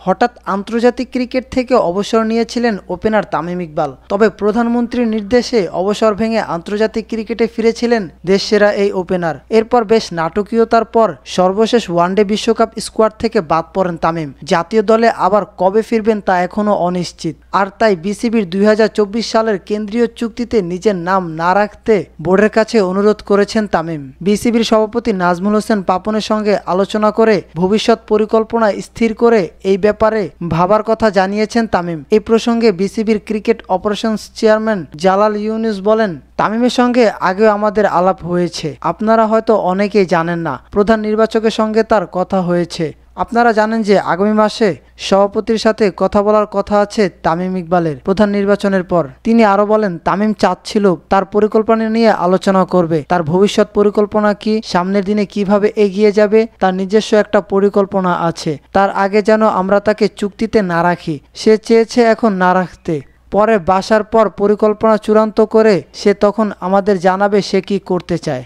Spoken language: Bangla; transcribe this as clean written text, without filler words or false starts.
হঠাৎ আন্তর্জাতিক ক্রিকেট থেকে অবসর নিয়েছিলেন ওপেনার তামিম ইকবাল। তবে প্রধানমন্ত্রীর নির্দেশে অবসর ভেঙে আন্তর্জাতিক ক্রিকেটে ফিরেছিলেন দেশসেরা এই ওপেনার। এরপর বেশ নাটকীয়তার পর সর্বশেষ ওয়ানডে বিশ্বকাপ স্কোয়াড থেকে বাদ পড়েন তামিম। জাতীয় দলে আবার কবে ফিরবেন তা এখনও অনিশ্চিত। আর তাই বিসিবির 2024 সালের কেন্দ্রীয় চুক্তিতে নিজের নাম না রাখতে বোর্ডের কাছে অনুরোধ করেছেন তামিম। বিসিবির সভাপতি নাজমুল হোসেন পাপনের সঙ্গে আলোচনা করে ভবিষ্যৎ পরিকল্পনা স্থির করে এই ব্যাপারে ভাবার কথা জানিয়েছেন তামিম। এই প্রসঙ্গে বিসিবির cricket operations chairman Jalal Yunus বলেন, তামিমের সঙ্গে আগেও আমাদের আলাপ হয়েছে। আপনারা হয়তো অনেকেই জানেন না, প্রধান নির্বাচকের সঙ্গে তার কথা হয়েছে। আপনারা জানেন যে আগামী মাসে সভাপতির সাথে কথা বলার কথা আছে তামিম ইকবালের প্রধান নির্বাচনের পর। তিনি আরো বলেন, তামিম চাচ্ছিল তার পরিকল্পনা নিয়ে আলোচনা করবে। তার ভবিষ্যৎ পরিকল্পনা কি, সামনের দিনে কিভাবে এগিয়ে যাবে তার নিজস্ব একটা পরিকল্পনা আছে। তার আগে যেন আমরা তাকে চুক্তিতে না রাখি। সে চেয়েছে এখন না রাখতে। পরে বাসার পর পরিকল্পনা চূড়ান্ত করে সে তখন আমাদের জানাবে সে কি করতে চায়।